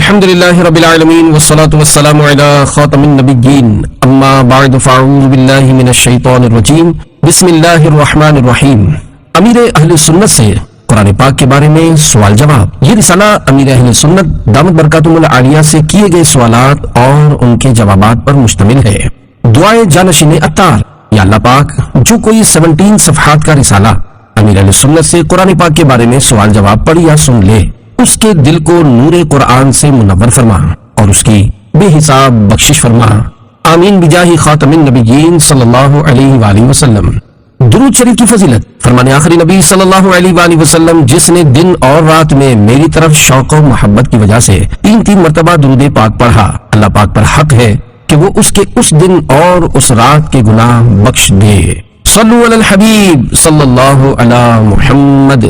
الحمدللہ رب العالمین والصلاة والسلام علی خاتم النبیین اما بعد فاعوذ باللہ من الشیطان الرجیم بسم اللہ الرحمن الرحیم۔ امیر اہل سنت سے قرآن پاک کے بارے میں سوال جواب۔ یہ رسالہ امیر اہل سنت دامت برکاتہم العالیہ سے کیے گئے سوالات اور ان کے جوابات پر مشتمل ہے۔ دعائے جانشین اتار۔ یا اللہ پاک، جو کوئی 17 صفحات کا رسالہ امیر اہل سنت سے قرآن پاک کے بارے میں سوال جواب پڑھ یا سن لے، اس کے دل کو نور قرآن سے منور فرما اور اس کی بے حساب بخشش فرما، آمین بجاہ خاتم النبیین صلی اللہ علیہ وآلہ وسلم۔ درود شریف کی فضیلت۔ فرمان آخری نبی صلی اللہ علیہ وآلہ وسلم، جس نے دن اور رات میں میری طرف شوق و محبت کی وجہ سے 3 مرتبہ درود پاک پڑھا، اللہ پاک پر حق ہے کہ وہ اس کے اس دن اور اس رات کے گناہ بخش دے۔ صلو علی الحبیب صلی اللہ علی محمد۔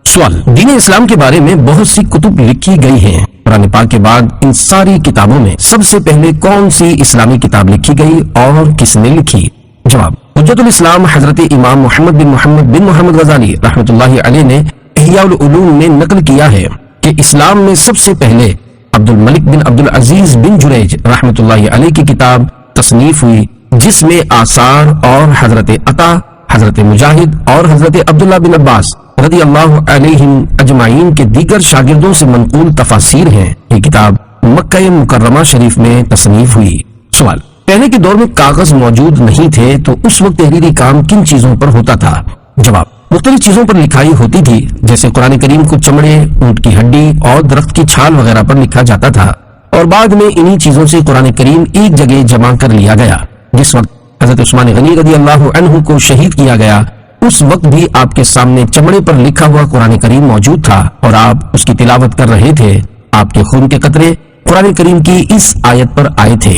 سوال: دین اسلام کے بارے میں بہت سی کتب لکھی گئی ہیں، قرآن پاک کے بعد ان ساری کتابوں میں سب سے پہلے کون سی اسلامی کتاب لکھی گئی اور کس نے لکھی؟ جواب: حجت الاسلام حضرت امام محمد بن محمد غزالی رحمۃ اللہ علیہ نے احیاء العلوم میں نقل کیا ہے کہ اسلام میں سب سے پہلے عبد الملک بن عبد العزیز بن جریج رحمۃ اللہ علیہ کی کتاب تصنیف ہوئی، جس میں آثار اور حضرت عطا، حضرت مجاہد اور حضرت عبداللہ بن عباس رضی اللہ علیہم اجمعین کے دیگر شاگردوں سے منقول تفاسیر ہیں۔ یہ کتاب مکہ مکرمہ شریف میں تصنیف ہوئی۔ سوال: پہلے کے دور میں کاغذ موجود نہیں تھے تو اس وقت تحریری کام کن چیزوں پر ہوتا تھا؟ جواب: مختلف چیزوں پر لکھائی ہوتی تھی، جیسے قرآن کریم کو چمڑے، اونٹ کی ہڈی اور درخت کی چھال وغیرہ پر لکھا جاتا تھا، اور بعد میں انہی چیزوں سے قرآن کریم ایک جگہ جمع کر لیا گیا۔ جس وقت حضرت عثمان غنی رضی اللہ عنہ کو شہید کیا گیا، اس وقت بھی آپ کے سامنے چمڑے پر لکھا ہوا قرآن کریم موجود تھا اور آپ اس کی تلاوت کر رہے تھے۔ آپ کے خون کے قطرے قرآن کریم کی اس آیت پر آئے تھے،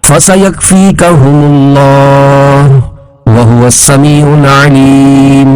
فَسَيَكْفِيكَهُمُ اللَّهُ وَهُوَ السَّمِيعُ الْعَلِيمُ۔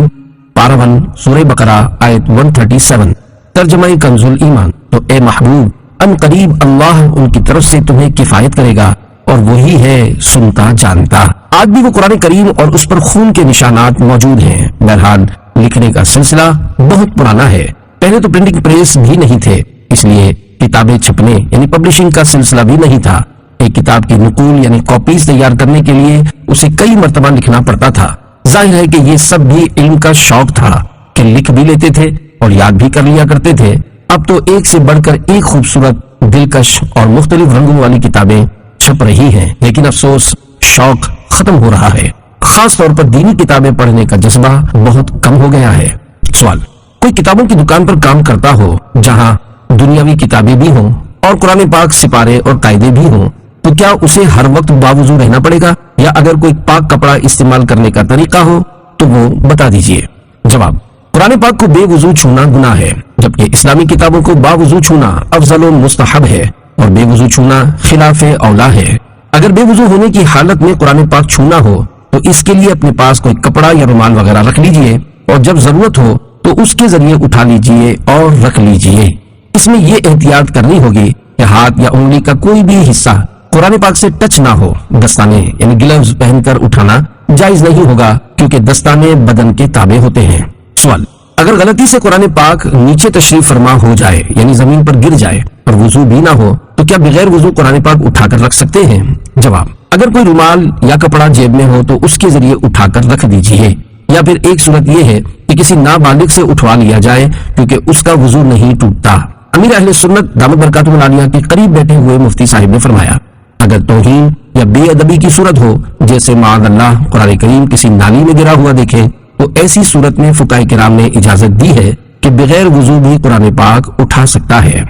پارہ 1 سورہ بقرہ آیت 137۔ ترجمہ کنز الایمان۔ تو اے محبوب، ان قریب اللہ ان کی طرف سے تمہیں کفایت کرے گا اور وہی ہے سنتا جانتا۔ آج بھی وہ قرآن کریم اور اس پر خون کے نشانات موجود ہیں۔ بہرحال لکھنے کا سلسلہ بہت پرانا ہے، پہلے تو پرنٹنگ پریس بھی نہیں تھے، اس لیے کتابیں چھپنے یعنی پبلشنگ کا سلسلہ بھی نہیں تھا۔ ایک کتاب کی نقول یعنی کاپیز تیار کرنے کے لیے اسے کئی مرتبہ لکھنا پڑتا تھا۔ ظاہر ہے کہ یہ سب بھی علم کا شوق تھا کہ لکھ بھی لیتے تھے اور یاد بھی کر لیا کرتے تھے۔ اب تو ایک سے بڑھ کر ایک خوبصورت، دلکش اور مختلف رنگوں والی کتابیں چھپ رہی ہیں، لیکن افسوس شوق ختم ہو رہا ہے۔ خاص طور پر دینی کتابیں پڑھنے کا جذبہ بہت کم ہو گیا ہے۔ سوال: کوئی کتابوں کی دکان پر کام کرتا ہو جہاں دنیاوی کتابیں بھی ہوں اور قرآن پاک سپارے اور قاعدے بھی ہوں، تو کیا اسے ہر وقت باوضو رہنا پڑے گا، یا اگر کوئی پاک کپڑا استعمال کرنے کا طریقہ ہو تو وہ بتا دیجئے؟ جواب: قرآن پاک کو بے وضو چھونا گناہ ہے، جبکہ اسلامی کتابوں کو باوضو چھونا افضل و مستحب ہے، اور بے وضو چھونا خلاف اولا ہے۔ اگر بے وضو ہونے کی حالت میں قرآن پاک چھونا ہو تو اس کے لیے اپنے پاس کوئی کپڑا یا رومال وغیرہ رکھ لیجئے، اور جب ضرورت ہو تو اس کے ذریعے اٹھا لیجئے اور رکھ لیجئے۔ اس میں یہ احتیاط کرنی ہوگی کہ ہاتھ یا انگلی کا کوئی بھی حصہ قرآن پاک سے ٹچ نہ ہو۔ دستانے یعنی گلوز پہن کر اٹھانا جائز نہیں ہوگا، کیونکہ دستانے بدن کے تابع ہوتے ہیں۔ سوال: اگر غلطی سے قرآن پاک نیچے تشریف فرما ہو جائے یعنی زمین پر گر جائے اور وضو بھی نہ ہو تو کیا بغیر وضو قرآن پاک اٹھا کر رکھ سکتے ہیں؟ جواب: اگر کوئی رومال یا کپڑا جیب میں ہو تو اس کے ذریعے اٹھا کر رکھ دیجیے، یا پھر ایک صورت یہ ہے کہ کسی نابالغ سے اٹھوا لیا جائے، کیونکہ اس کا وضو نہیں ٹوٹتا۔ امیر اہل سنت دامت برکاتہم العالیہ کے قریب بیٹھے ہوئے مفتی صاحب نے فرمایا، اگر توہین یا بے ادبی کی صورت ہو، جیسے معاذ اللہ قرآن کریم کسی نالی میں گرا ہوا دیکھے، تو ایسی صورت میں فقہاء کرام نے اجازت دی ہے کہ بغیر وضو بھی قرآن پاک اٹھا سکتا ہے۔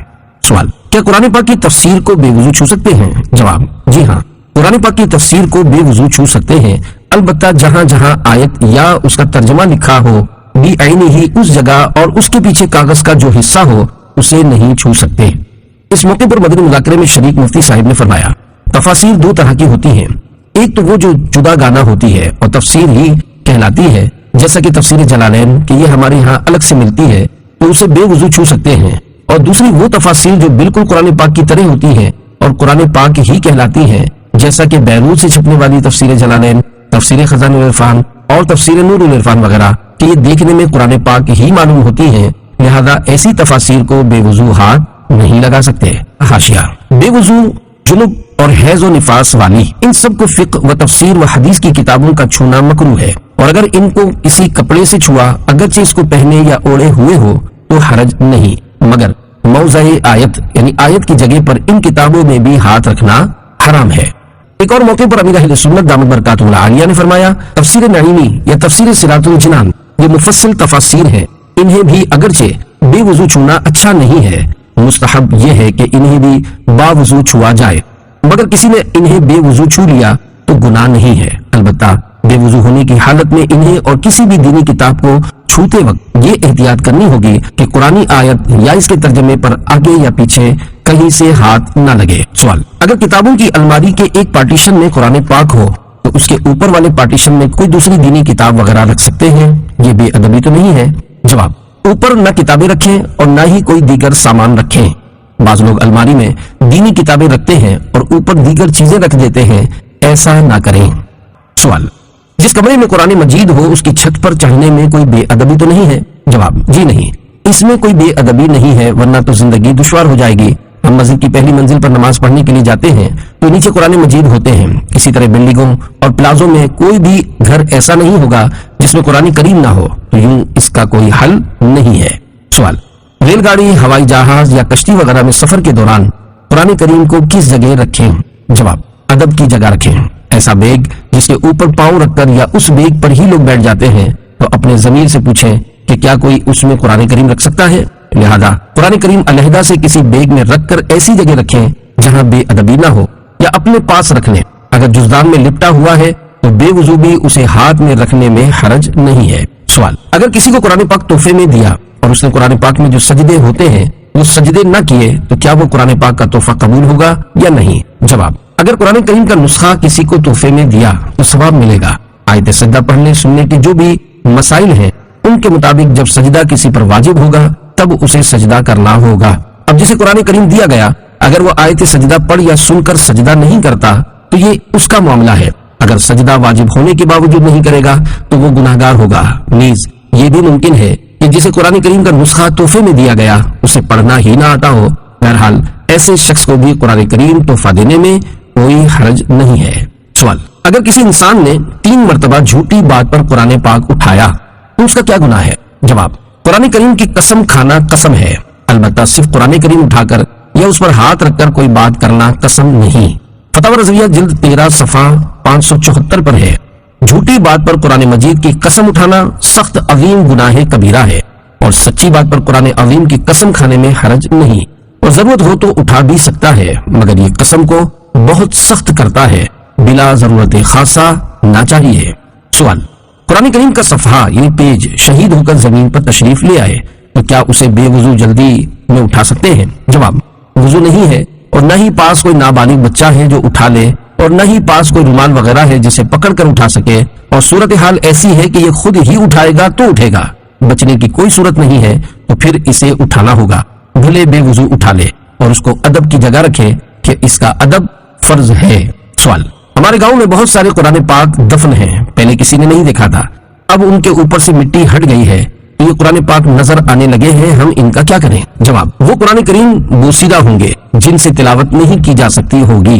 سوال: کیا قرآن پاک کی تفسیر کو بے وضو چھو سکتے ہیں؟ جواب: جی ہاں، قرآن پاک کی تفسیر کو بے وضو چھو سکتے ہیں، البتہ جہاں جہاں آیت یا اس کا ترجمہ لکھا ہو بھی عینی ہی اس جگہ اور اس کے پیچھے کاغذ کا جو حصہ ہو اسے نہیں چھو سکتے۔ اس موقع پر مدنی مذاکرے میں شریک مفتی صاحب نے فرمایا، تفاسیر 2 طرح کی ہوتی ہیں، ایک تو وہ جو جدا گانا ہوتی ہے اور تفسیر ہی کہلاتی ہے، جیسا کہ تفسیر جلالین کہ یہ ہمارے ہاں الگ سے ملتی ہے تو اسے بے وضو چھو سکتے ہیں، اور دوسری وہ تفاسیر جو بالکل قرآن پاک کی طرح ہوتی ہیں اور قرآن پاک ہی کہلاتی ہیں، جیسا کہ بیروت سے چھپنے والی تفسیر جلالین، تفسیر خزانہ العرفان اور تفسیر نور العرفان وغیرہ، کہ یہ دیکھنے میں قرآن پاک ہی معلوم ہوتی ہیں، لہذا ایسی تفاسیر کو بے وضو ہاتھ نہیں لگا سکتے۔ حاشیہ: بے وضو، جنب اور حیض و نفاس والی، ان سب کو فقہ و تفسیر و حدیث کی کتابوں کا چھونا مکروہ ہے، اور اگر ان کو کسی کپڑے سے چھوا اگرچہ اس کو پہنے یا اوڑے ہوئے ہو تو حرج نہیں، مگر موضع آیت یعنی آیت کی جگہ پر ان کتابوں میں بھی ہاتھ رکھنا حرام ہے۔ ایک اور موقع پر امیر اہل سنت دامت برکاتہ العالیہ نے فرمایا، تفسیر نعیمی یا تفسیر صراط الجنان یہ مفصل تفاسیر ہیں، انہیں بھی اگرچہ بے وضو چھونا اچھا نہیں ہے، مستحب یہ ہے کہ انہیں بھی باوضو چھوا جائے، مگر کسی نے انہیں بے وضو چھو لیا تو گناہ نہیں ہے، البتہ بے وضو ہونے کی حالت میں انہیں اور کسی بھی دینی کتاب کو چھوتے وقت یہ احتیاط کرنی ہوگی کہ قرآنی آیت یا اس کے ترجمے پر آگے یا پیچھے کہیں سے ہاتھ نہ لگے۔ سوال: اگر کتابوں کی الماری کے ایک پارٹیشن میں قرآن پاک ہو تو اس کے اوپر والے پارٹیشن میں کوئی دوسری دینی کتاب وغیرہ رکھ سکتے ہیں؟ یہ بے ادبی تو نہیں ہے؟ جواب: اوپر نہ کتابیں رکھیں اور نہ ہی کوئی دیگر سامان رکھیں۔ بعض لوگ الماری میں دینی کتابیں رکھتے ہیں اور اوپر دیگر چیزیں رکھ دیتے ہیں، ایسا نہ کریں۔ سوال: جس کمرے میں قرآن مجید ہو اس کی چھت پر چڑھنے میں کوئی بے ادبی تو نہیں ہے؟ جواب: جی نہیں، اس میں کوئی بے ادبی نہیں ہے، ورنہ تو زندگی دشوار ہو جائے گی۔ ہم مسجد کی پہلی منزل پر نماز پڑھنے کے لیے جاتے ہیں تو نیچے قرآن مجید ہوتے ہیں، اسی طرح بلڈنگوں اور پلازوں میں کوئی بھی گھر ایسا نہیں ہوگا جس میں قرآن کریم نہ ہو، تو یوں اس کا کوئی حل نہیں ہے۔ سوال: ریل گاڑی، ہوائی جہاز یا کشتی وغیرہ میں سفر کے دوران قرآن کریم کو کس جگہ رکھیں؟ جواب: ادب کی جگہ رکھیں۔ ایسا بیگ جس کے اوپر پاؤں رکھ کر یا اس بیگ پر ہی لوگ بیٹھ جاتے ہیں تو اپنے ضمیر سے پوچھیں کہ کیا کوئی اس میں قرآن کریم رکھ سکتا ہے؟ لہذا قرآن کریم علیحدہ سے کسی بیگ میں رکھ کر ایسی جگہ رکھیں جہاں بے ادبی نہ ہو، یا اپنے پاس رکھ لیں۔ اگر جزدان میں لپٹا ہوا ہے تو بے وضو بھی اسے ہاتھ میں رکھنے میں حرج نہیں ہے۔ سوال: اگر کسی کو قرآن پاک تحفے میں دیا اور اس نے قرآن پاک میں جو سجدے ہوتے ہیں وہ سجدے نہ کیے تو کیا وہ قرآن پاک کا تحفہ قبول ہوگا یا نہیں؟ جواب: اگر قرآن کریم کا نسخہ کسی کو تحفے میں دیا تو ثواب ملے گا۔ آیت سجدہ پڑھنے سننے کے جو بھی مسائل ہیں ان کے مطابق جب سجدہ کسی پر واجب ہوگا تب اسے سجدہ کرنا ہوگا۔ اب جسے قرآن کریم دیا گیا اگر وہ آیت سجدہ پڑھ یا سن کر سجدہ نہیں کرتا تو یہ اس کا معاملہ ہے، اگر سجدہ واجب ہونے کے باوجود نہیں کرے گا تو وہ گناہگار ہوگا۔ نیز یہ بھی ممکن ہے کہ جسے قرآن کریم کا نسخہ تحفے میں دیا گیا اسے پڑھنا ہی نہ آتا ہو، بہرحال ایسے شخص کو بھی قرآن کریم تحفہ دینے میں کوئی حرج نہیں ہے۔ سوال: اگر کسی انسان نے 3 مرتبہ جھوٹی بات پر قرآن پاک اٹھایا تو اس کا کیا گناہ ہے؟ جواب: قرآن کریم کی قسم کھانا قسم ہے، البتہ صرف قرآن کریم اٹھا کر یا اس پر ہاتھ رکھ کر کوئی بات کرنا قسم نہیں۔ فتاوی رضویہ جلد 13 صفحہ 574 پر ہے، جھوٹی بات پر قرآن مجید کی قسم اٹھانا سخت عظیم گناہ کبیرہ ہے، اور سچی بات پر قرآن عظیم کی قسم کھانے میں حرج نہیں، اور ضرورت ہو تو اٹھا بھی سکتا ہے، مگر یہ قسم کو بہت سخت کرتا ہے، بلا ضرورت خاصہ نہ چاہیے۔ سوال: قرآن کریم کا صفحہ یعنی پیج شہید ہو کر زمین پر تشریف لے آئے تو کیا اسے بے وضو جلدی میں اٹھا سکتے ہیں؟ جواب: وضو نہیں ہے اور نہ ہی پاس کوئی نابالغ بچہ ہے جو اٹھا لے، اور نہ ہی پاس کوئی رومال وغیرہ ہے جسے پکڑ کر اٹھا سکے، اور صورتحال ایسی ہے کہ یہ خود ہی اٹھائے گا تو اٹھے گا، بچنے کی کوئی صورت نہیں ہے تو پھر اسے اٹھانا ہوگا، بھلے بے وضو اٹھا لے اور اس کو ادب کی جگہ رکھے کہ اس کا ادب فرض ہے۔ سوال: ہمارے گاؤں میں بہت سارے قرآن پاک دفن ہیں، پہلے کسی نے نہیں دیکھا تھا، اب ان کے اوپر سے مٹی ہٹ گئی ہے تو یہ قرآن پاک نظر آنے لگے ہیں، ہم ان کا کیا کریں؟ جواب: وہ قرآن کریم بوسیدہ ہوں گے جن سے تلاوت نہیں کی جا سکتی ہوگی،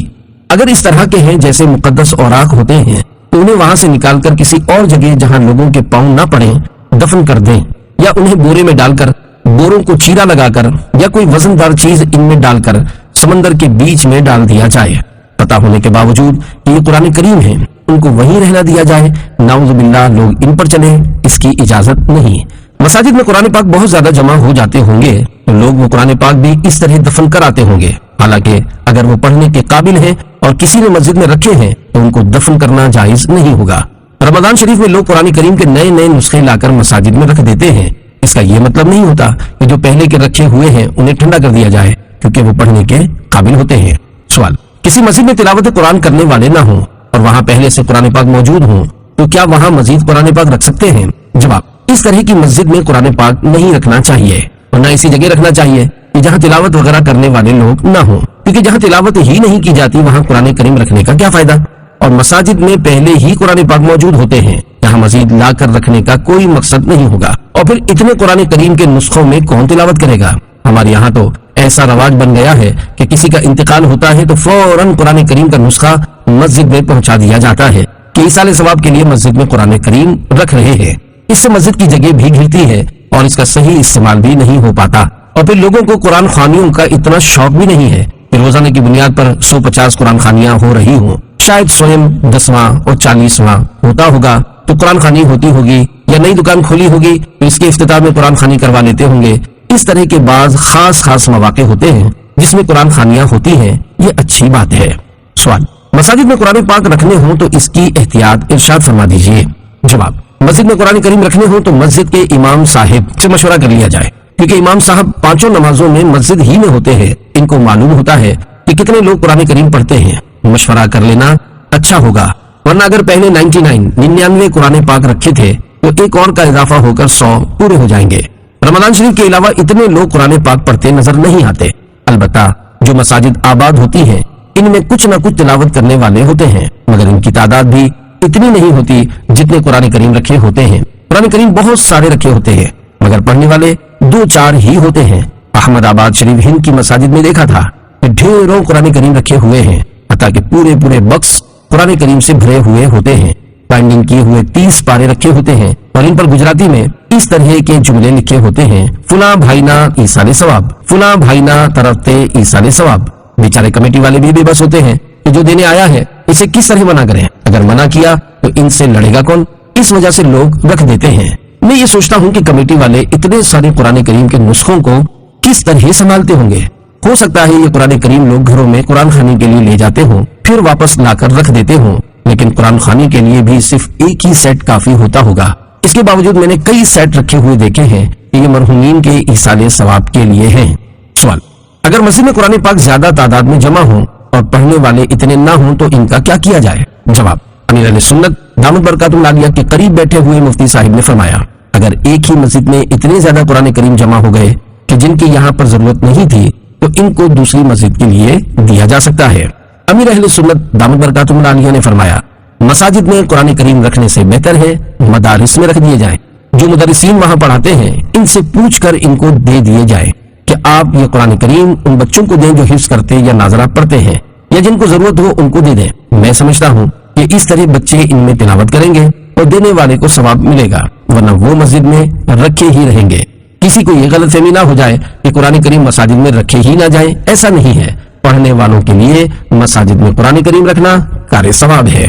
اگر اس طرح کے ہیں جیسے مقدس اوراق ہوتے ہیں تو انہیں وہاں سے نکال کر کسی اور جگہ جہاں لوگوں کے پاؤں نہ پڑیں دفن کر دیں، یا انہیں بورے میں ڈال کر بوروں کو چیرا لگا کر یا کوئی وزن دار چیز ان میں ڈال کر سمندر کے بیچ میں ڈال دیا جائے، پتہ ہونے کے باوجود کہ یہ قرآن کریم ہے ان کو وہیں رہنا دیا جائے، نعوذ باللہ لوگ ان پر چلیں، اس کی اجازت نہیں۔ مساجد میں قرآن پاک بہت زیادہ جمع ہو جاتے ہوں گے تو لوگ وہ قرآن پاک بھی اس طرح دفن کر آتے ہوں گے، حالانکہ اگر وہ پڑھنے کے قابل ہیں اور کسی نے مسجد میں رکھے ہیں تو ان کو دفن کرنا جائز نہیں ہوگا۔ رمضان شریف میں لوگ قرآن کریم کے نئے نئے نسخے لا کر مساجد میں رکھ دیتے ہیں، اس کا یہ مطلب نہیں ہوتا کہ جو پہلے کے رکھے ہوئے ہیں انہیں ٹھنڈا کر دیا جائے کیونکہ وہ پڑھنے کے قابل ہوتے ہیں۔ سوال: کسی مسجد میں تلاوت قرآن کرنے والے نہ ہوں اور وہاں پہلے سے قرآن پاک موجود ہوں تو کیا وہاں مزید قرآن پاک رکھ سکتے ہیں؟ جواب: اس طرح کی مسجد میں قرآن پاک نہیں رکھنا چاہیے اور نہ اسی جگہ رکھنا چاہیے کہ جہاں تلاوت وغیرہ کرنے والے لوگ نہ ہوں، کیونکہ جہاں تلاوت ہی نہیں کی جاتی وہاں قرآن کریم رکھنے کا کیا فائدہ، اور مساجد میں پہلے ہی قرآن پاک موجود ہوتے ہیں، یہاں مزید لا کر رکھنے کا کوئی مقصد نہیں ہوگا، اور پھر اتنے قرآن کریم کے نسخوں میں کون تلاوت کرے گا؟ ہمارے یہاں تو ایسا رواج بن گیا ہے کہ کسی کا انتقال ہوتا ہے تو فوراً قرآن کریم کا نسخہ مسجد میں پہنچا دیا جاتا ہے کہ ایصال ثواب کے لیے مسجد میں قرآن کریم رکھ رہے ہیں۔ اس سے مسجد کی جگہ بھی گھرتی ہے اور اس کا صحیح استعمال بھی نہیں ہو پاتا، اور پھر لوگوں کو قرآن خوانیوں کا اتنا شوق بھی نہیں ہے کہ روزانہ کی بنیاد پر 150 قرآن خوانیاں ہو رہی ہوں۔ شاید سوئم 10واں اور 40واں ہوتا ہوگا تو قرآن خوانی ہوتی ہوگی، یا نئی دکان کھولی ہوگی تو اس کے افتتاح میں قرآن خوانی کروا لیتے ہوں گے۔ اس طرح کے بعض خاص مواقع ہوتے ہیں جس میں قرآن خوانیاں ہوتی ہیں، یہ اچھی بات ہے۔ سوال: مساجد میں قرآن پاک رکھنے ہوں تو اس کی احتیاط ارشاد فرما دیجیے۔ جواب: مسجد میں قرآن کریم رکھنے ہوں تو مسجد کے امام صاحب سے مشورہ کر لیا جائے، کیونکہ امام صاحب 5 نمازوں میں مسجد ہی میں ہوتے ہیں، ان کو معلوم ہوتا ہے کہ کتنے لوگ قرآن کریم پڑھتے ہیں۔ مشورہ کر لینا اچھا ہوگا، ورنہ اگر پہلے 99 قرآن پاک رکھے تھے تو ایک اور کا اضافہ ہو کر 100 پورے ہو جائیں گے۔ رمضان شریف کے علاوہ اتنے لوگ قرآن پاک پڑھتے نظر نہیں آتے۔ البتہ جو مساجد آباد ہوتی ہیں ان میں کچھ نہ کچھ تلاوت کرنے والے ہوتے ہیں، مگر ان کی تعداد بھی اتنی نہیں ہوتی جتنے قرآن کریم رکھے ہوتے ہیں۔ قرآن کریم بہت سارے رکھے ہوتے ہیں مگر پڑھنے والے 2-4 ہی ہوتے ہیں۔ احمد آباد شریف ہند کی مساجد میں دیکھا تھا کہ ڈھیروں قرآن کریم رکھے ہوئے ہیں، حتیٰ کہ پورے بکس قرآن کریم سے بھرے ہوئے ہوتے ہیں۔ بائنڈنگ کیے ہوئے 30 پارے رکھے ہوتے ہیں اور ان پر گجراتی میں اس طرح کے جملے لکھے ہوتے ہیں: فلاں بھائی نا ایصال ثواب، فلاں بھائی نا طرف تے ایصال ثواب۔ بیچارے کمیٹی والے بھی بے بس ہوتے ہیں کہ جو دینے آیا ہے اسے کس طرح منع کریں، اگر منع کیا تو ان سے لڑے گا کون؟ اس وجہ سے لوگ رکھ دیتے ہیں۔ میں یہ سوچتا ہوں کہ کمیٹی والے اتنے سارے قرآن کریم کے نسخوں کو کس طرح سنبھالتے ہوں گے۔ ہو سکتا ہے یہ قرآن کریم لوگ گھروں میں قرآن خوانی کے لیے لے جاتے ہوں، پھر واپس لا کر رکھ دیتے ہوں، لیکن قرآن خوانی کے لیے بھی صرف ایک ہی سیٹ کافی ہوتا ہوگا۔ اس کے باوجود میں نے کئی سیٹ رکھے ہوئے دیکھے ہیں کہ یہ مرحومین کے ایصال ثواب کے لیے ہیں۔ سوال: اگر مسجد میں قرآن پاک زیادہ تعداد میں جمع ہوں اور پڑھنے والے اتنے نہ ہوں تو ان کا کیا کیا جائے؟ جواب: امیر اہل سنت دامت برکاتہ العالیہ کے قریب بیٹھے ہوئے مفتی صاحب نے فرمایا، اگر ایک ہی مسجد میں اتنے زیادہ قرآن کریم جمع ہو گئے کہ جن کی یہاں پر ضرورت نہیں تھی تو ان کو دوسری مسجد کے لیے دیا جا سکتا ہے۔ امیر اہل سنت دامت برکاتہ العالیہ نے فرمایا، مساجد میں قرآن کریم رکھنے سے بہتر ہے مدارس میں رکھ دیے جائیں۔ جو مدرسین وہاں پڑھاتے ہیں ان سے پوچھ کر ان کو دے دیے جائے کہ آپ یہ قرآن کریم ان بچوں کو دیں جو حفظ کرتے یا ناظرہ پڑھتے ہیں، یا جن کو ضرورت ہو ان کو دے دیں۔ میں سمجھتا ہوں کہ اس طرح بچے ان میں تلاوت کریں گے اور دینے والے کو ثواب ملے گا، ورنہ وہ مسجد میں رکھے ہی رہیں گے۔ کسی کو یہ غلط فہمی نہ ہو جائے کہ قرآن کریم مساجد میں رکھے ہی نہ جائیں، ایسا نہیں ہے۔ پڑھنے والوں کے لیے مساجد میں قرآن کریم رکھنا کار ثواب ہے۔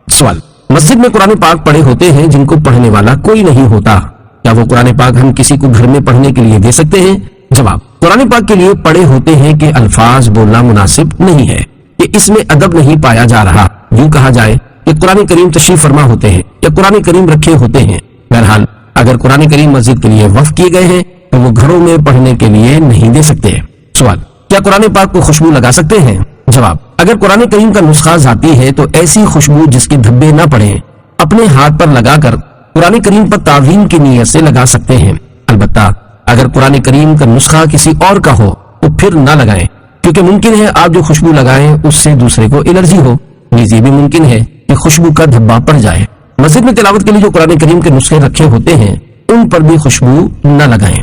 سوال: مسجد میں قرآن پاک پڑھے ہوتے ہیں جن کو پڑھنے والا کوئی نہیں ہوتا، کیا وہ قرآن پاک ہم کسی کو گھر میں پڑھنے کے لیے دے سکتے ہیں؟ جواب: قرآن پاک کے لیے پڑھے ہوتے ہیں کہ الفاظ بولنا مناسب نہیں ہے، کہ اس میں ادب نہیں پایا جا رہا۔ یوں کہا جائے کہ قرآن کریم تشریف فرما ہوتے ہیں یا قرآن کریم رکھے ہوتے ہیں۔ بہرحال اگر قرآن کریم مسجد کے لیے وقف کیے گئے ہیں تو وہ گھروں میں پڑھنے کے لیے نہیں دے سکتے۔ سوال: کیا قرآن پاک کو خوشبو لگا سکتے ہیں؟ جواب: اگر قرآن کریم کا نسخہ ذاتی ہے تو ایسی خوشبو جس کے دھبے نہ پڑیں اپنے ہاتھ پر لگا کر قرآن کریم پر تعظیم کی نیت سے لگا سکتے ہیں۔ البتہ اگر قرآن کریم کا نسخہ کسی اور کا ہو تو پھر نہ لگائیں، کیونکہ ممکن ہے آپ جو خوشبو لگائیں اس سے دوسرے کو الرجی ہو، نیز یہ بھی ممکن ہے کہ خوشبو کا دھبا پڑ جائے۔ مسجد میں تلاوت کے لیے جو قرآن کریم کے نسخے رکھے ہوتے ہیں ان پر بھی خوشبو نہ لگائیں۔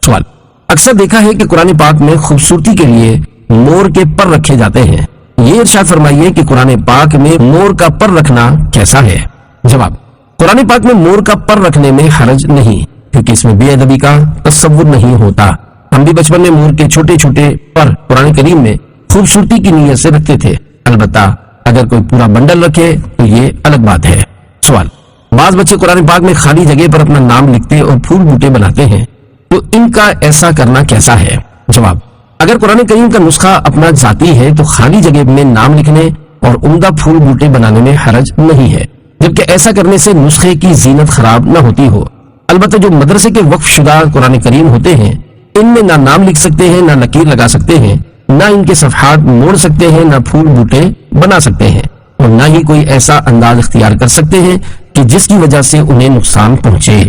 سوال: اکثر دیکھا ہے کہ قرآن پاک میں خوبصورتی کے لیے مور کے پر رکھے جاتے ہیں، یہ ارشاد فرمائیے کہ قرآن پاک میں مور کا پر رکھنا کیسا ہے؟ جواب: قرآن پاک میں مور کا پر رکھنے میں حرج نہیں، کیونکہ اس میں بے ادبی کا تصور نہیں ہوتا۔ ہم بھی بچپن میں مور کے چھوٹے چھوٹے پر قرآن کریم میں خوبصورتی کی نیت سے رکھتے تھے، البتہ اگر کوئی پورا بنڈل رکھے تو یہ الگ بات ہے۔ سوال: بعض بچے قرآن پاک میں خالی جگہ پر اپنا نام لکھتے اور پھول بوٹے بناتے ہیں، تو ان کا ایسا کرنا کیسا ہے؟ جواب: اگر قرآن کریم کا نسخہ اپنا ذاتی ہے تو خالی جگہ میں نام لکھنے اور عمدہ پھول بوٹے بنانے میں حرج نہیں ہے، جبکہ ایسا کرنے سے نسخے کی زینت خراب نہ ہوتی ہو۔ البتہ جو مدرسے کے وقف شدہ قرآن کریم ہوتے ہیں ان میں نہ نام لکھ سکتے ہیں، نہ لکیر لگا سکتے ہیں، نہ ان کے صفحات موڑ سکتے ہیں، نہ پھول بوٹے بنا سکتے ہیں، اور نہ ہی کوئی ایسا انداز اختیار کر سکتے ہیں کہ جس کی وجہ سے انہیں نقصان پہنچے۔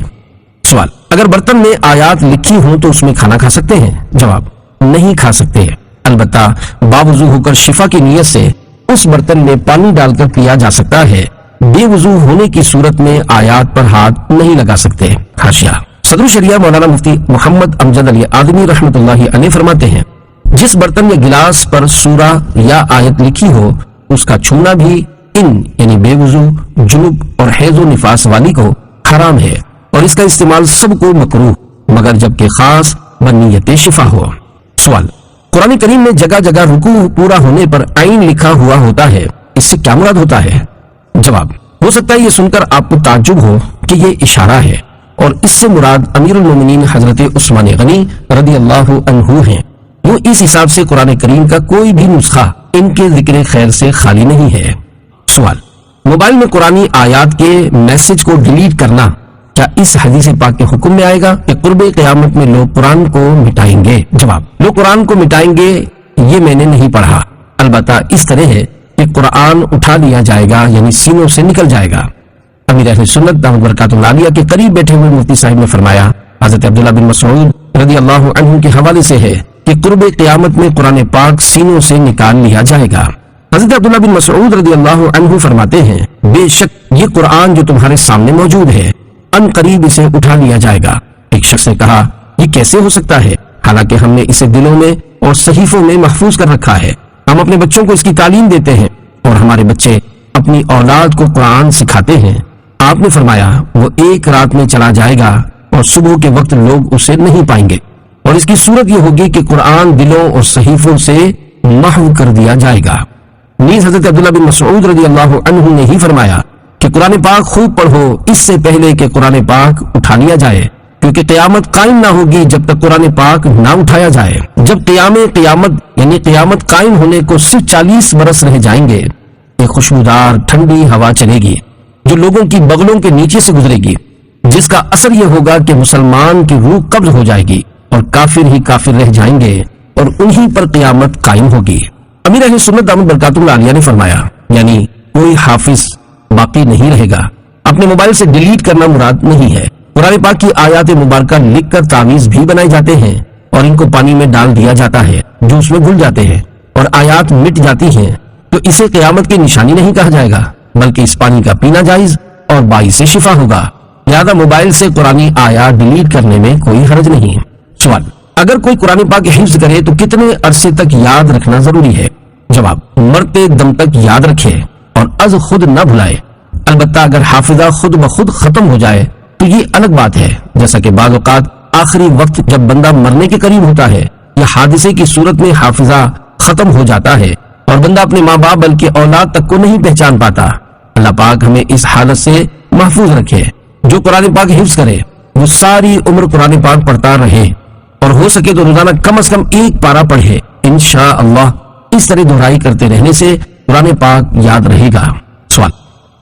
سوال: اگر برتن میں آیات لکھی ہوں تو اس میں کھانا کھا سکتے ہیں؟ جواب: نہیں کھا سکتے، البتہ باوضو ہو کر شفا کی نیت سے اس برتن میں پانی ڈال کر پیا جا سکتا ہے۔ بے وضو ہونے کی صورت میں آیات پر ہاتھ نہیں لگا سکتے۔ حاشیہ: صدر شریعہ مولانا مفتی محمد امجد علی آدمی رحمۃ اللہ علیہ فرماتے ہیں، جس برتن یا گلاس پر سورہ یا آیت لکھی ہو اس کا چھونا بھی ان یعنی بے وضو، جنوب اور حیض و نفاس والی کو حرام ہے، اور اس کا استعمال سب کو مکروہ مگر جبکہ خاص بنیت شفا ہو۔ سوال: قرآن کریم میں جگہ جگہ رکوع پورا ہونے پر عین لکھا ہوا ہوتا ہے، اس سے کیا مراد ہوتا ہے؟ جواب: ہو سکتا ہے یہ سن کر آپ کو تعجب ہو کہ یہ اشارہ ہے، اور اس سے مراد امیر المومنین حضرت عثمان غنی رضی اللہ عنہ ہیں۔ یوں اس حساب سے قرآن کریم کا کوئی بھی نسخہ ان کے ذکر خیر سے خالی نہیں ہے۔ سوال: موبائل میں قرآنی آیات کے میسج کو ڈیلیٹ کرنا کیا اس حدیث پاک کے حکم میں آئے گا کہ قرب قیامت میں لوگ قرآن کو مٹائیں گے؟ جواب: لوگ قرآن کو مٹائیں گے یہ میں نے نہیں پڑھا، البتہ اس طرح ہے کہ قرآن اٹھا لیا جائے گا یعنی سینوں سے نکل جائے گا۔ امیر اہل سنت دامت برکاتہ اللہ علیہ کے قریب بیٹھے ہوئے مفتی صاحب نے فرمایا، حضرت عبداللہ بن مسعود رضی اللہ عنہ کے حوالے سے ہے کہ قرب قیامت میں قرآن پاک سینوں سے نکال لیا جائے گا۔ حضرت عبداللہ بن مسعود رضی اللہ عنہ فرماتے ہیں، بے شک یہ قرآن جو تمہارے سامنے موجود ہے ان قریب اسے اٹھا لیا جائے گا۔ ایک شخص نے کہا، یہ کیسے ہو سکتا ہے حالانکہ ہم نے اسے دلوں میں اور صحیفوں میں محفوظ کر رکھا ہے، ہم اپنے بچوں کو اس کی تعلیم دیتے ہیں اور ہمارے بچے اپنی اولاد کو قرآن سکھاتے ہیں۔ آپ نے فرمایا، وہ ایک رات میں چلا جائے گا اور صبح کے وقت لوگ اسے نہیں پائیں گے، اور اس کی صورت یہ ہوگی کہ قرآن دلوں اور صحیفوں سے محو کر دیا جائے گا۔ نیز حضرت عبداللہ بن مسعود رضی اللہ عنہ نے ہی فرمایا کہ قرآن پاک خوب پڑھو اس سے پہلے کہ قرآن پاک اٹھا لیا جائے، کیونکہ قیامت قائم نہ ہوگی جب تک قرآن پاک نہ اٹھایا جائے۔ جب قیامت یعنی قیامت قائم ہونے کو صرف 40 برس رہ جائیں گے، ایک خوشبودار ٹھنڈی ہوا چلے گی جو لوگوں کی بغلوں کے نیچے سے گزرے گی، جس کا اثر یہ ہوگا کہ مسلمان کی روح قبض ہو جائے گی اور کافر ہی کافر رہ جائیں گے اور انہی پر قیامت قائم ہوگی۔ امیر اہل سنت دامت برکاتہ اللہ علیہ نے فرمایا، یعنی کوئی حافظ باقی نہیں رہے گا۔ اپنے موبائل سے ڈیلیٹ کرنا مراد نہیں ہے۔ قرآن پاک کی آیات مبارکہ لکھ کر تعویذ بھی بنائے جاتے ہیں اور ان کو پانی میں ڈال دیا جاتا ہے جو اس میں گھل جاتے ہیں اور آیات مٹ جاتی ہیں، تو اسے قیامت کی نشانی نہیں کہا جائے گا بلکہ اس پانی کا پینا جائز اور باعث شفا ہوگا۔ لہذا موبائل سے قرآنی آیات ڈیلیٹ کرنے میں کوئی حرج نہیں۔ سوال: اگر کوئی قرآن پاک حفظ کرے تو کتنے عرصے تک یاد رکھنا ضروری ہے؟ جواب: مرتے دم تک یاد رکھے اور از خود نہ بھلائے، البتہ اگر حافظہ خود بخود ختم ہو جائے تو یہ الگ بات ہے، جیسا کہ بعض اوقات آخری وقت جب بندہ مرنے کے قریب ہوتا ہے یا حادثے کی صورت میں حافظہ ختم ہو جاتا ہے اور بندہ اپنے ماں باپ بلکہ اولاد تک کو نہیں پہچان پاتا۔ اللہ پاک ہمیں اس حالت سے محفوظ رکھے۔ جو قرآن پاک حفظ کرے وہ ساری عمر قرآن پاک پڑھتا رہے اور ہو سکے تو روزانہ کم از کم ایک پارہ پڑھے، انشاءاللہ اس طرح دہرائی کرتے رہنے سے قرآن پاک یاد رہے گا۔ سوال: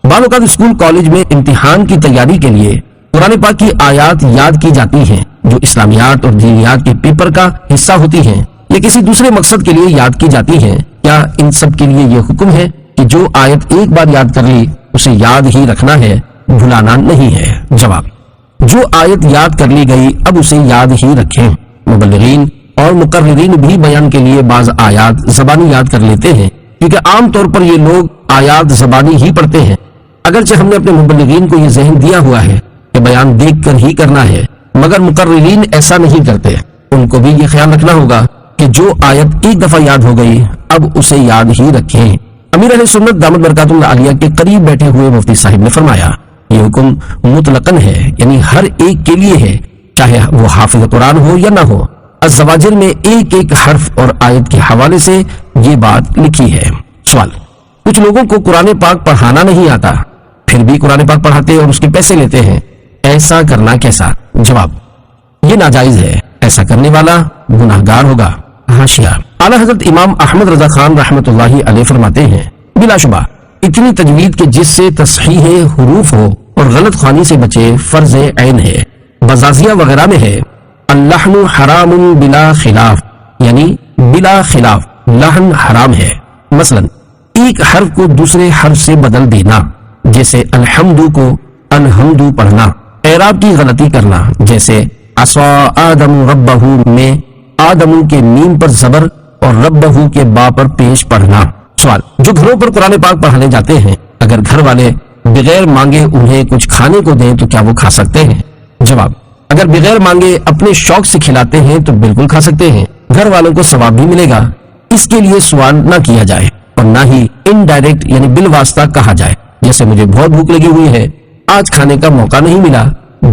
بعض اوقات اسکول کالج میں امتحان کی تیاری کے لیے قرآن پاک کی آیات یاد کی جاتی ہیں جو اسلامیات اور دینیات کے پیپر کا حصہ ہوتی ہیں یا کسی دوسرے مقصد کے لیے یاد کی جاتی ہیں، کیا ان سب کے لیے یہ حکم ہے کہ جو آیت ایک بار یاد کر لی اسے یاد ہی رکھنا ہے، بھلانا نہیں ہے؟ جواب: جو آیت یاد کر لی گئی اب اسے یاد ہی رکھیں۔ مبلغین اور مقررین بھی بیان کے لیے بعض آیات زبانی یاد کر لیتے ہیں کیونکہ عام طور پر یہ لوگ آیات زبانی ہی پڑھتے ہیں، اگرچہ ہم نے اپنے مبلغین کو یہ ذہن دیا ہوا ہے کہ بیان دیکھ کر ہی کرنا ہے، مگر مقررین ایسا نہیں کرتے۔ ان کو بھی یہ خیال رکھنا ہوگا کہ جو آیت ایک دفعہ یاد ہو گئی اب اسے یاد ہی رکھیں۔ امیر اہل سنت دامت برکاتہ اللہ علیہ کے قریب بیٹھے ہوئے مفتی صاحب نے فرمایا، یہ حکم مطلقاً ہے، یعنی ہر ایک کے لیے ہے، چاہے وہ حافظ قرآن ہو یا نہ ہو۔ الزواجر میں ایک ایک حرف اور آیت کے حوالے سے یہ بات لکھی ہے۔ سوال: کچھ لوگوں کو قرآن پاک پڑھانا نہیں آتا پھر بھی قرآن پاک پڑھاتے اور اس کے پیسے لیتے ہیں، ایسا کرنا کیسا؟ جواب: یہ ناجائز ہے، ایسا کرنے والا گناہگار ہوگا۔ حاشیہ: اعلیٰ حضرت امام احمد رضا خان رحمۃ اللہ علیہ فرماتے ہیں، بلا شبہ اتنی تجوید کے جس سے تصحیح حروف ہو اور غلط خوانی سے بچے فرض عین ہے۔ بزازیہ وغیرہ میں ہے، اللحن حرام بلا خلاف، یعنی بلا خلاف لحن حرام ہے۔ مثلا ایک حرف کو دوسرے حرف سے بدل دینا، جیسے الحمد کو الحمد پڑھنا، اعراب کی غلطی کرنا، جیسے عصا آدم ربہ میں آدم کے میم پر زبر اور ربہ کے با پر پیش پڑھنا۔ سوال: جو گھروں پر قرآن پاک پڑھانے جاتے ہیں اگر گھر والے بغیر مانگے انہیں کچھ کھانے کو دیں تو کیا وہ کھا سکتے ہیں؟ جواب: اگر بغیر مانگے اپنے شوق سے کھلاتے ہیں تو بالکل کھا سکتے ہیں، گھر والوں کو ثواب بھی ملے گا، اس کے لیے سوال نہ کیا جائے اور نہ ہی انڈائریکٹ یعنی بالواسطہ کہا جائے، جیسے مجھے بہت بھوک لگی ہوئی ہے، آج کھانے کا موقع نہیں ملا،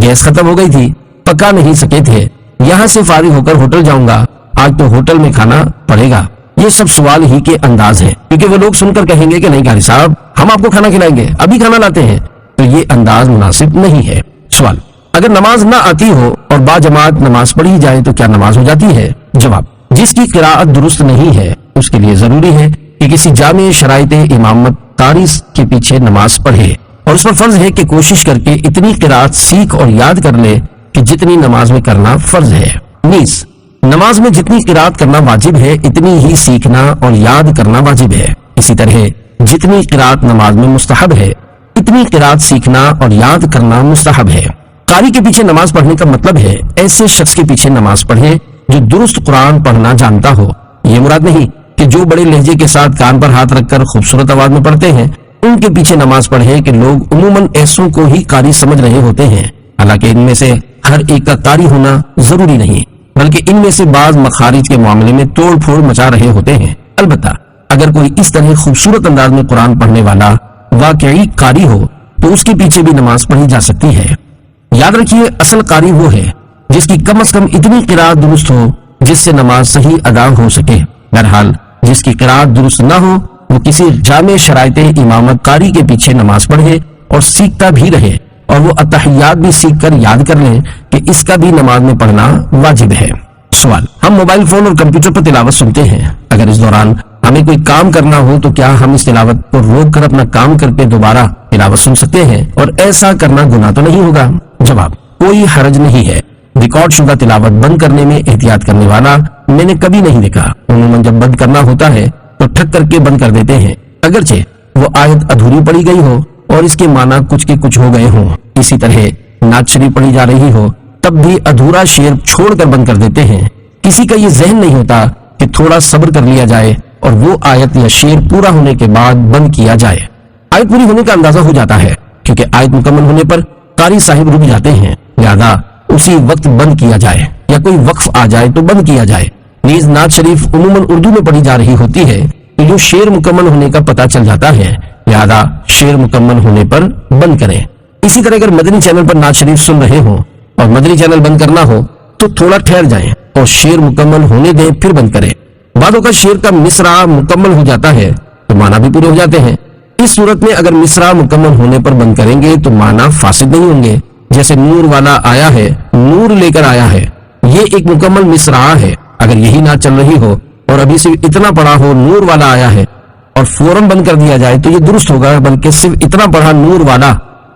گیس ختم ہو گئی تھی، پکا نہیں سکے تھے، یہاں سے فارغ ہو کر ہوٹل جاؤں گا، آج تو ہوٹل میں کھانا پڑے گا۔ یہ سب سوال ہی کے انداز ہے، کیونکہ وہ لوگ سن کر کہیں گے کہ نہیں قاری صاحب ہم آپ کو کھانا کھلائیں گے، ابھی کھانا لاتے ہیں، تو یہ انداز مناسب نہیں ہے۔ سوال: اگر نماز نہ آتی ہو اور با جماعت نماز پڑھی جائے تو کیا نماز ہو جاتی ہے؟ جواب: جس کی قراءت درست نہیں ہے اس کے لیے ضروری ہے کہ کسی جامع شرائط امامت قاری کے پیچھے نماز پڑھے، اور اس پر فرض ہے کہ کوشش کر کے اتنی قراءت سیکھ اور یاد کر لے کہ جتنی نماز میں کرنا فرض ہے۔ نیز نماز میں جتنی قراءت کرنا واجب ہے اتنی ہی سیکھنا اور یاد کرنا واجب ہے، اسی طرح جتنی قراءت نماز میں مستحب ہے اتنی قراءت سیکھنا اور یاد کرنا مستحب ہے۔ قاری کے پیچھے نماز پڑھنے کا مطلب ہے ایسے شخص کے پیچھے نماز پڑھے جو درست قرآن پڑھنا جانتا ہو۔ یہ مراد نہیں کہ جو بڑے لہجے کے ساتھ کان پر ہاتھ رکھ کر خوبصورت آواز میں پڑھتے ہیں ان کے پیچھے نماز پڑھے کہ لوگ عموماً ایسوں کو ہی قاری سمجھ رہے ہوتے ہیں، حالانکہ ان میں سے ہر ایک کا قاری ہونا ضروری نہیں، بلکہ ان میں سے بعض مخارج کے معاملے میں توڑ پھوڑ مچا رہے ہوتے ہیں۔ البتہ اگر کوئی اس طرح خوبصورت انداز میں قرآن پڑھنے والا واقعی قاری ہو تو اس کے پیچھے بھی نماز پڑھی جا سکتی ہے۔ یاد رکھیے اصل قاری وہ ہے جس کی کم از کم اتنی قراءت درست ہو جس سے نماز صحیح ادا ہو سکے۔ بہرحال جس کی قراءت درست نہ ہو وہ کسی جامع شرائط امامت قاری کے پیچھے نماز پڑھے اور سیکھتا بھی رہے، اور وہ اتحیات بھی سیکھ کر یاد کر لیں کہ اس کا بھی نماز میں پڑھنا واجب ہے۔ سوال: ہم موبائل فون اور کمپیوٹر پر تلاوت سنتے ہیں، اگر اس دوران ہمیں کوئی کام کرنا ہو تو کیا ہم اس تلاوت کو روک کر اپنا کام کر کے دوبارہ تلاوت سن سکتے ہیں، اور ایسا کرنا گناہ تو نہیں ہوگا؟ جواب: کوئی حرج نہیں ہے۔ ریکارڈ شدہ تلاوت بند کرنے میں احتیاط کرنے والا میں نے کبھی نہیں دیکھا، عموماً جب بند کرنا ہوتا ہے تو ٹھک کر کے بند کر دیتے ہیں، اگرچہ وہ آیت ادھوری پڑھی گئی ہو اور اس کے معنی کچھ کے کچھ ہو گئے ہوں۔ اسی طرح نعت شریف پڑھی جا رہی ہو تب بھی ادھورا شعر چھوڑ کر بند کر دیتے ہیں، کسی کا یہ ذہن نہیں ہوتا کہ تھوڑا صبر کر لیا جائے اور وہ آیت یا شعر پورا ہونے کے بعد بند کیا جائے۔ آیت پوری ہونے کا اندازہ ہو جاتا ہے کیونکہ آیت مکمل ہونے پر قاری صاحب رک جاتے ہیں، لہذا اسی وقت بند کیا جائے، یا کوئی وقف آ جائے تو بند کیا جائے۔ نیز نعت شریف عموماً اردو میں پڑھی جا رہی ہوتی ہے تو جو شعر مکمل ہونے کا پتہ چل جاتا ہے، لہذا شعر مکمل ہونے پر بند کریں۔ اسی طرح اگر مدنی چینل پر نعت شریف سن رہے ہوں اور مدنی چینل بند کرنا ہو تو تھوڑا ٹھہر جائیں اور شعر مکمل ہونے دیں پھر بند کریں۔ بعضوں کا شعر کا مصرع مکمل ہو جاتا ہے تو معنی بھی پورے ہو جاتے ہیں۔ اس صورت میں اگر مصرع مکمل ہونے پر بند کریں گے تو معنی فاسد نہیں ہوں گے، جیسے نور والا آیا ہے، نور لے کر آیا ہے، یہ ایک مکمل مصرع ہے۔ اگر یہی نعت چل رہی ہو اور ابھی صرف اتنا پڑھا ہو نور والا آیا ہے اور فوراً بند کر دیا جائے تو یہ درست ہوگا، بلکہ صرف اتنا پڑھا نور والا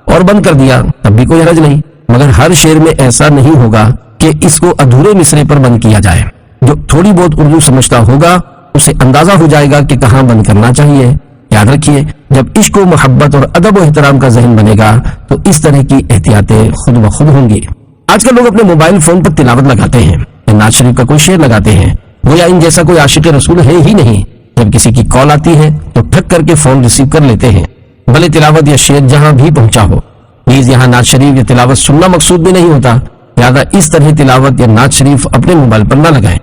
اور بند کر دیا تب بھی کوئی حرج نہیں، مگر ہر شعر میں ایسا نہیں ہوگا کہ اس کو ادھورے مصرے پر بند کیا جائے۔ جو تھوڑی بہت اردو سمجھتا ہوگا اسے اندازہ ہو جائے گا کہ کہاں بند کرنا چاہیے۔ یاد رکھیے جب عشق و محبت اور ادب و احترام کا ذہن بنے گا تو اس طرح کی احتیاطیں خود بخود ہوں گی۔ آج کل لوگ اپنے موبائل فون پر تلاوت لگاتے ہیں یا نعت شریف کا کوئی شعر لگاتے ہیں، گویا ان جیسا کوئی عاشق رسول ہے ہی نہیں۔ جب کسی کی کال آتی ہے تو ٹھک کر کے فون ریسیو کر لیتے ہیں، بھلے تلاوت یا شعر جہاں بھی پہنچا ہو۔ پلیز یہاں نعت شریف یا تلاوت سننا مقصود بھی نہیں ہوتا، لہذا اس طرح تلاوت یا نعت شریف اپنے موبائل پر نہ لگائیں۔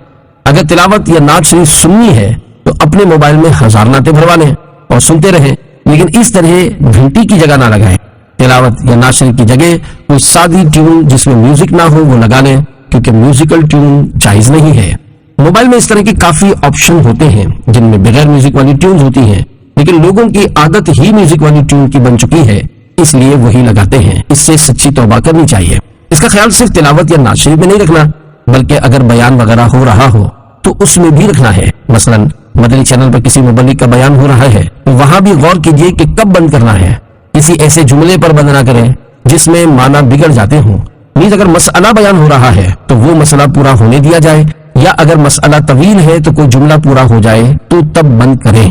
اگر تلاوت یا نعت شریف سننی ہے تو اپنے موبائل میں 1000 نعتیں بھروا لیں اور سنتے رہیں، لیکن اس طرح گھنٹی کی جگہ نہ لگائیں۔ تلاوت یا نعت شریف کی جگہ کوئی سادی ٹیون جس میں میوزک نہ ہو وہ لگا لیں، کیونکہ میوزیکل ٹیون جائز نہیں ہے۔ موبائل میں اس طرح کے کافی آپشن ہوتے ہیں جن میں بغیر میوزک والی ٹیونز ہوتی ہیں، لیکن لوگوں کی عادت ہی میوزک والی ٹیون کی بن چکی ہے، اس لیے وہی لگاتے ہیں۔ اس سے سچی توبہ کرنی چاہیے۔ اس کا خیال صرف تلاوت یا نعت شریف میں نہیں رکھنا، بلکہ اگر بیان وغیرہ ہو رہا ہو تو اس میں بھی رکھنا ہے۔ مثلا مدنی چینل پر کسی مبلغ کا بیان ہو رہا ہے تو وہاں بھی غور کیجیے کہ کب بند کرنا ہے، کسی ایسے جملے پر بند نہ کریں جس میں معنی بگڑ جاتے ہوں۔ نیز اگر مسئلہ بیان ہو رہا ہے تو وہ مسئلہ پورا ہونے دیا جائے، یا اگر مسئلہ طویل ہے تو کوئی جملہ پورا ہو جائے تو تب بند کریں۔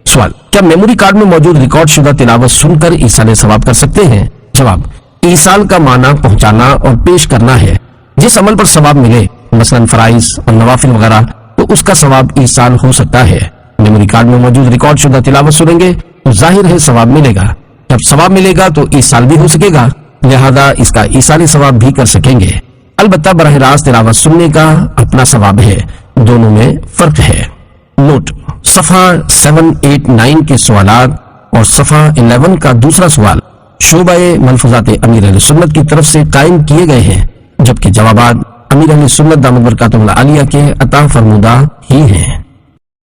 سوال: کیا میموری کارڈ میں موجود ریکارڈ شدہ تلاوت سن کر ایصال ثواب کر سکتے ہیں؟ جواب: ایصال کا معنی پہنچانا اور پیش کرنا ہے۔ جس عمل پر ثواب ملے، مثلا فرائض اور نوافل وغیرہ، تو اس کا ثواب ایصال ہو سکتا ہے۔ میموری کارڈ میں موجود ریکارڈ شدہ تلاوت سنیں گے تو ظاہر ہے ثواب ملے گا، جب ثواب ملے گا تو ایصال بھی ہو سکے گا، لہذا اس کا ایصال ثواب بھی کر سکیں گے۔ البتہ براہ راست تلاوت سننے کا اپنا ثواب ہے، دونوں میں فرق ہے۔ نوٹ: صفحہ 789 کے سوالات اور صفحہ 11 کا دوسرا سوال شعبہ ملفوظات امیر اہل سنت کی طرف سے قائم کیے گئے ہیں، جبکہ جوابات امیر اہل سنت دامت برکاتہ العالیہ کے عطا فرمودہ ہی ہیں۔